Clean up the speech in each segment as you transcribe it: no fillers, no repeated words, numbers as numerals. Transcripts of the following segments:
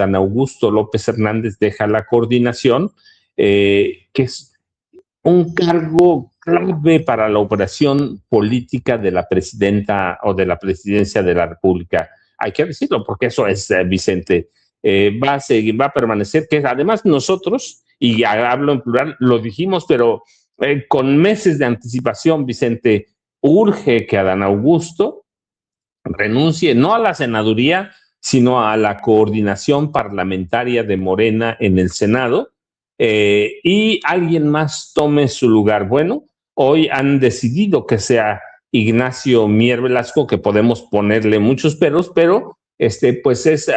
Dan Augusto López Hernández deja la coordinación, que es un cargo clave para la operación política de la presidenta o de la presidencia de la República. Hay que decirlo, porque eso es, Vicente. Va a seguir, va a permanecer, que además nosotros, y hablo en plural, lo dijimos, pero con meses de anticipación, Vicente, urge que Adán Augusto renuncie no a la senaduría, sino a la coordinación parlamentaria de Morena en el Senado, y alguien más tome su lugar. Bueno, hoy han decidido que sea Ignacio Mier Velasco, que podemos ponerle muchos peros, pero pues es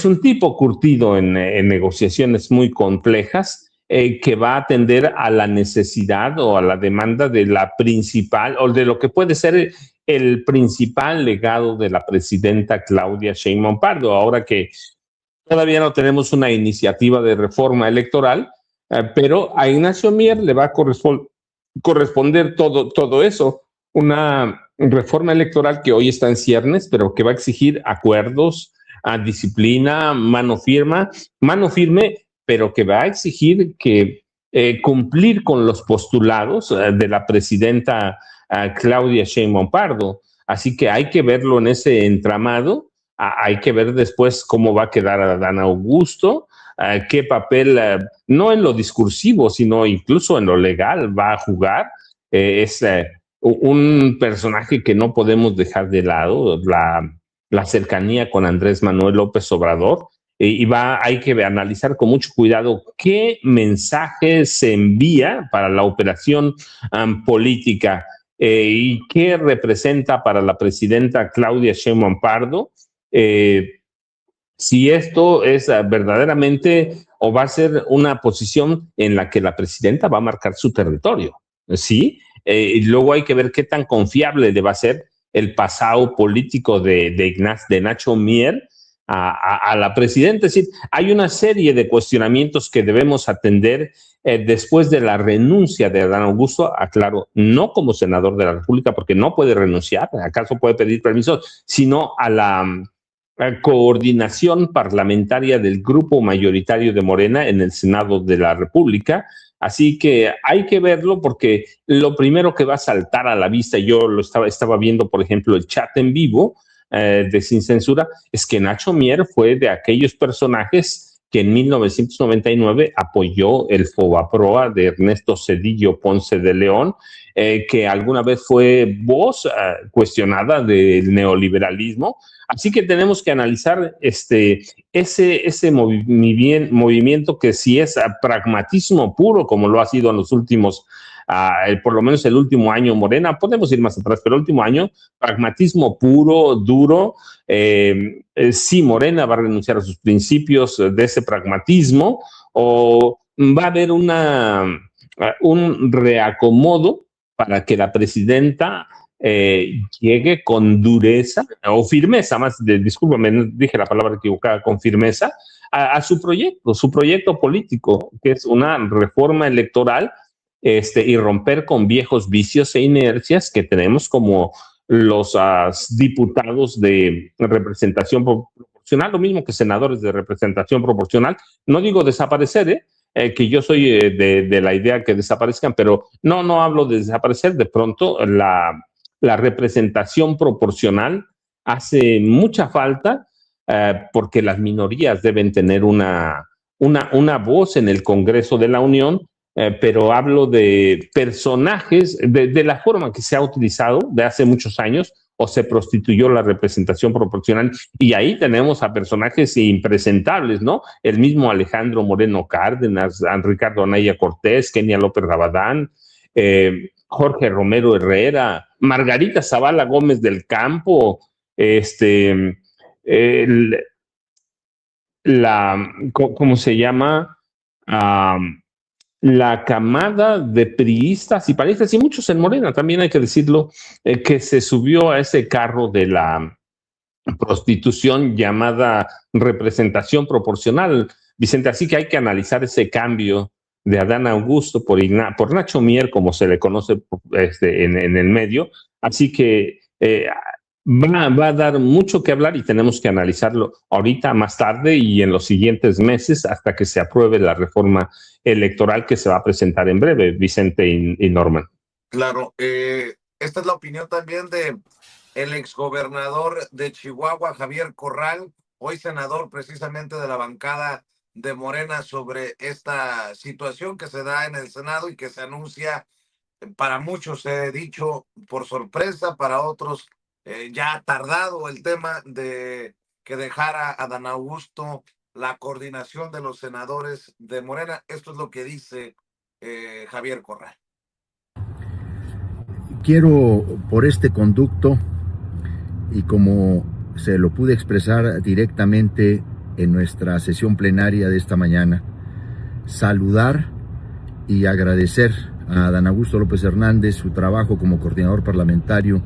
un tipo curtido en negociaciones muy complejas, que va a atender a la necesidad o a la demanda de la principal, o de lo que puede ser el principal legado de la presidenta Claudia Sheinbaum Pardo, ahora que todavía no tenemos una iniciativa de reforma electoral, pero a Ignacio Mier le va a corresponder todo eso, una reforma electoral que hoy está en ciernes, pero que va a exigir acuerdos, a disciplina, mano firme, pero que va a exigir que cumplir con los postulados de la presidenta Claudia Sheinbaum Pardo. Así que hay que verlo en ese entramado. Hay que ver después cómo va a quedar Adán Augusto, qué papel, no en lo discursivo, sino incluso en lo legal, va a jugar. Es un personaje que no podemos dejar de lado, la cercanía con Andrés Manuel López Obrador, y hay que analizar con mucho cuidado qué mensaje se envía para la operación política, y qué representa para la presidenta Claudia Sheinbaum Pardo, si esto es verdaderamente o va a ser una posición en la que la presidenta va a marcar su territorio, ¿sí? Y luego hay que ver qué tan confiable le va a ser el pasado político de Nacho Mier a la presidenta. Es decir, hay una serie de cuestionamientos que debemos atender después de la renuncia de Adán Augusto, aclaro, no como senador de la República, porque no puede renunciar, acaso puede pedir permiso, sino a la coordinación parlamentaria del grupo mayoritario de Morena en el Senado de la República. Así que hay que verlo, porque lo primero que va a saltar a la vista, yo lo estaba viendo, por ejemplo, el chat en vivo de Sin Censura, es que Nacho Mier fue de aquellos personajes que en 1999 apoyó el FOBAPROA de Ernesto Zedillo Ponce de León, que alguna vez fue voz cuestionada del neoliberalismo. Así que tenemos que analizar ese movimiento, que si es pragmatismo puro, como lo ha sido en los últimos, por lo menos el último año Morena, podemos ir más atrás, pero el último año, pragmatismo puro, duro. Si Morena va a renunciar a sus principios de ese pragmatismo, o va a haber un reacomodo para que la presidenta llegue con dureza o firmeza, discúlpame, dije la palabra equivocada, con firmeza, a su proyecto político, que es una reforma electoral, y romper con viejos vicios e inercias que tenemos como los diputados de representación proporcional, lo mismo que senadores de representación proporcional. No digo desaparecer, que yo soy de la idea que desaparezcan, pero no hablo de desaparecer. De pronto la representación proporcional hace mucha falta, porque las minorías deben tener una voz en el Congreso de la Unión, pero hablo de personajes, de la forma que se ha utilizado de hace muchos años, o se prostituyó la representación proporcional, y ahí tenemos a personajes impresentables, ¿no? El mismo Alejandro Moreno Cárdenas, Ricardo Anaya Cortés, Kenia López Rabadán, Jorge Romero Herrera, Margarita Zavala Gómez del Campo, ¿cómo se llama? La camada de priistas y panistas, y muchos en Morena, también hay que decirlo, que se subió a ese carro de la prostitución llamada representación proporcional, Vicente. Así que hay que analizar ese cambio de Adán Augusto por Nacho Mier, como se le conoce en el medio. Así que Va a dar mucho que hablar y tenemos que analizarlo ahorita, más tarde y en los siguientes meses hasta que se apruebe la reforma electoral que se va a presentar en breve, Vicente y Norman. Claro, esta es la opinión también de el exgobernador de Chihuahua, Javier Corral, hoy senador precisamente de la bancada de Morena, sobre esta situación que se da en el Senado y que se anuncia, para muchos he dicho por sorpresa, para otros ya ha tardado el tema de que dejara a Dan Augusto la coordinación de los senadores de Morena. Esto es lo que dice Javier Corral. Quiero, por este conducto, y como se lo pude expresar directamente en nuestra sesión plenaria de esta mañana, saludar y agradecer a Dan Augusto López Hernández su trabajo como coordinador parlamentario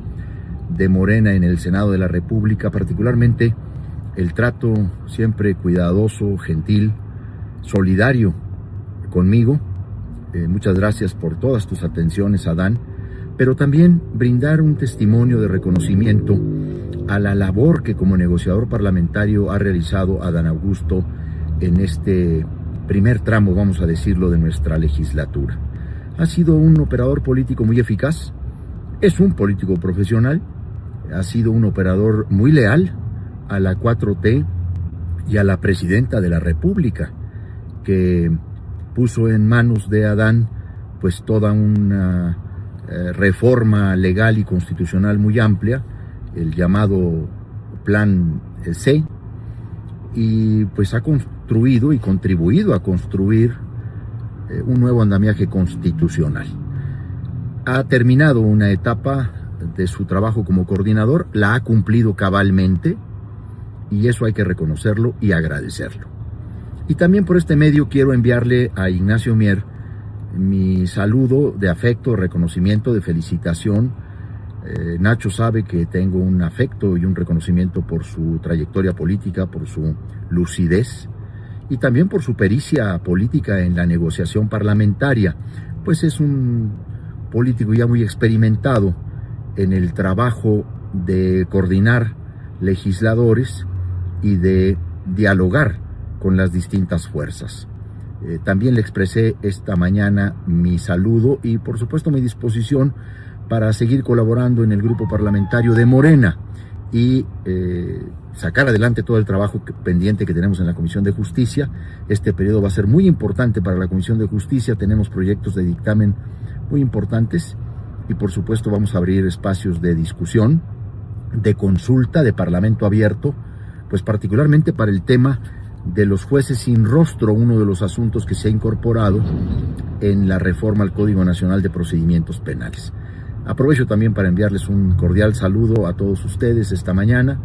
de Morena en el Senado de la República, particularmente el trato siempre cuidadoso, gentil, solidario conmigo. Muchas gracias por todas tus atenciones, Adán, pero también brindar un testimonio de reconocimiento a la labor que como negociador parlamentario ha realizado Adán Augusto en este primer tramo, vamos a decirlo, de nuestra legislatura. Ha sido un operador político muy eficaz, es un político profesional, ha sido un operador muy leal a la 4T y a la presidenta de la República, que puso en manos de Adán pues toda una reforma legal y constitucional muy amplia, el llamado Plan C, y pues ha construido y contribuido a construir un nuevo andamiaje constitucional. Ha terminado una etapa de su trabajo como coordinador, la ha cumplido cabalmente, y eso hay que reconocerlo y agradecerlo. Y también por este medio quiero enviarle a Ignacio Mier mi saludo de afecto, reconocimiento, de felicitación. Nacho sabe que tengo un afecto y un reconocimiento por su trayectoria política, por su lucidez y también por su pericia política en la negociación parlamentaria, pues es un político ya muy experimentado en el trabajo de coordinar legisladores y de dialogar con las distintas fuerzas. También le expresé esta mañana mi saludo y por supuesto mi disposición para seguir colaborando en el grupo parlamentario de Morena y sacar adelante todo el trabajo pendiente que tenemos en la Comisión de Justicia. Este periodo va a ser muy importante para la Comisión de Justicia, tenemos proyectos de dictamen muy importantes y por supuesto vamos a abrir espacios de discusión, de consulta, de parlamento abierto, pues particularmente para el tema de los jueces sin rostro, uno de los asuntos que se ha incorporado en la reforma al Código Nacional de Procedimientos Penales. Aprovecho también para enviarles un cordial saludo a todos ustedes esta mañana,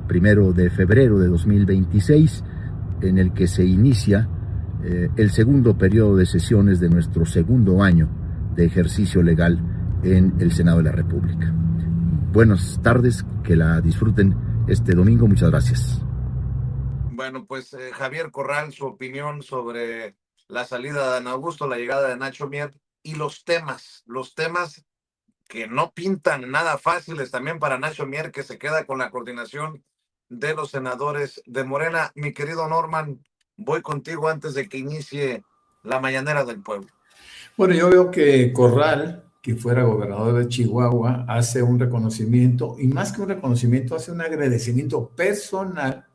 1 de febrero de 2026, en el que se inicia el segundo periodo de sesiones de nuestro segundo año de ejercicio legal en el Senado de la República. Buenas tardes, que la disfruten este domingo, muchas gracias. Bueno, pues Javier Corral, su opinión sobre la salida de Dan Augusto, la llegada de Nacho Mier y los temas que no pintan nada fáciles también para Nacho Mier, que se queda con la coordinación de los senadores de Morena. Mi querido Norman, voy contigo antes de que inicie la mañanera del pueblo. Bueno, yo veo que Corral, que fuera gobernador de Chihuahua, hace un reconocimiento, y más que un reconocimiento, hace un agradecimiento personal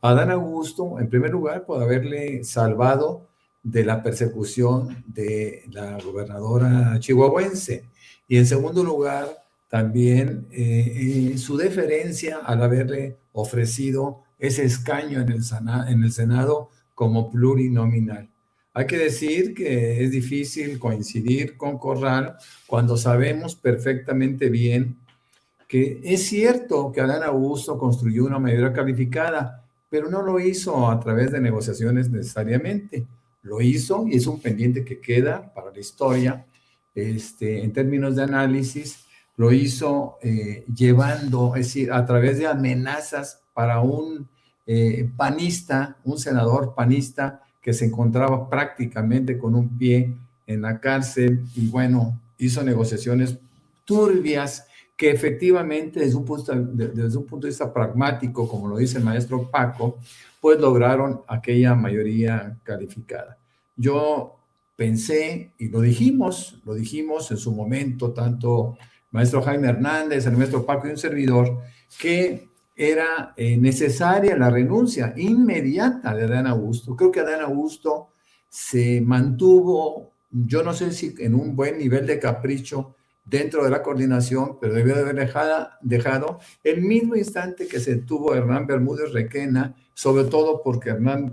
a Dan Augusto, en primer lugar, por haberle salvado de la persecución de la gobernadora chihuahuense, y en segundo lugar, también su deferencia al haberle ofrecido ese escaño en el Senado como plurinominal. Hay que decir que es difícil coincidir con Corral cuando sabemos perfectamente bien que es cierto que Adán Augusto construyó una mayoría calificada, pero no lo hizo a través de negociaciones necesariamente. Lo hizo y es un pendiente que queda para la historia. En términos de análisis, lo hizo llevando, es decir, a través de amenazas para un panista, un senador panista que se encontraba prácticamente con un pie en la cárcel y bueno, hizo negociaciones turbias que efectivamente desde un punto de vista pragmático, como lo dice el maestro Paco, pues lograron aquella mayoría calificada. Yo pensé, y lo dijimos en su momento, tanto el maestro Jaime Hernández, el maestro Paco y un servidor, que era necesaria la renuncia inmediata de Adán Augusto. Creo que Adán Augusto se mantuvo, yo no sé si en un buen nivel de capricho dentro de la coordinación, pero debió de haber dejado el mismo instante que se tuvo Hernán Bermúdez Requena, sobre todo porque Hernán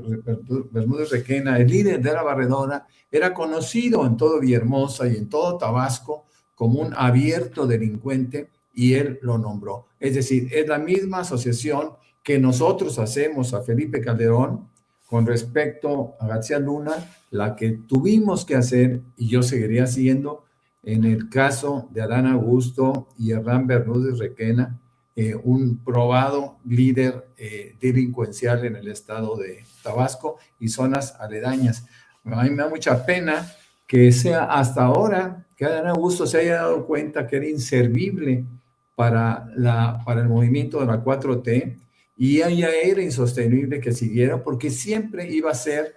Bermúdez Requena, el líder de la barredora, era conocido en todo Villahermosa y en todo Tabasco como un abierto delincuente, y él lo nombró. Es decir, es la misma asociación que nosotros hacemos a Felipe Calderón con respecto a García Luna, la que tuvimos que hacer, y yo seguiría haciendo, en el caso de Adán Augusto y Hernán Bermúdez Requena, un probado líder delincuencial en el estado de Tabasco y zonas aledañas. A mí me da mucha pena que sea hasta ahora que Adán Augusto se haya dado cuenta que era inservible para el movimiento de la 4T, y ya era insostenible que siguiera, porque siempre iba a ser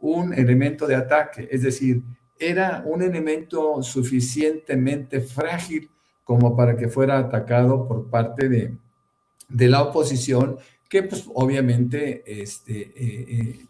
un elemento de ataque, es decir, era un elemento suficientemente frágil como para que fuera atacado por parte de la oposición, que pues obviamente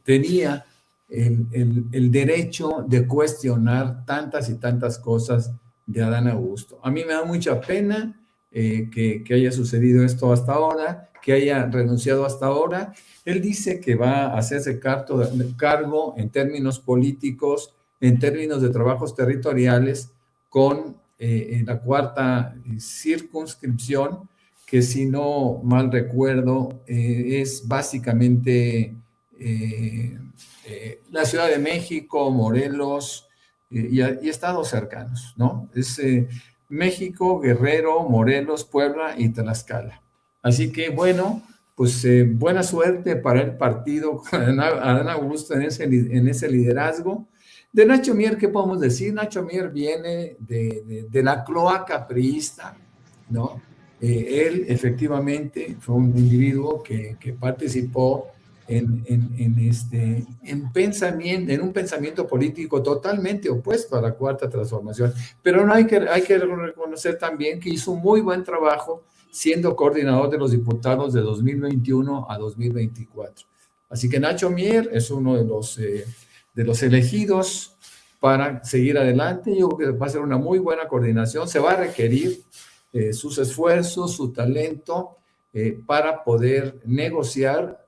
tenía el derecho de cuestionar tantas y tantas cosas de Adán Augusto. A mí me da mucha pena que haya sucedido esto hasta ahora, que haya renunciado hasta ahora. Él dice que va a hacerse cargo en términos políticos, en términos de trabajos territoriales, con la cuarta circunscripción, que si no mal recuerdo, es básicamente la Ciudad de México, Morelos y estados cercanos, ¿no? Es México, Guerrero, Morelos, Puebla y Tlaxcala. Así que, bueno, pues buena suerte para el partido con Adán Augusto en ese liderazgo. De Nacho Mier, ¿qué podemos decir? Nacho Mier viene de la cloaca priista, ¿no? Él efectivamente fue un individuo que participó en un pensamiento político totalmente opuesto a la Cuarta Transformación. Pero no hay que reconocer también que hizo un muy buen trabajo siendo coordinador de los diputados de 2021 a 2024. Así que Nacho Mier es uno de los elegidos para seguir adelante. Yo creo que va a ser una muy buena coordinación. Se va a requerir sus esfuerzos, su talento para poder negociar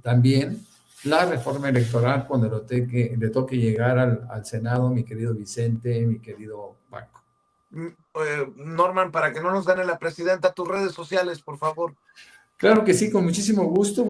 también la reforma electoral cuando le toque llegar al Senado, mi querido Vicente, mi querido Paco. Norman, para que no nos gane la presidenta, tus redes sociales, por favor. Claro que sí, con muchísimo gusto.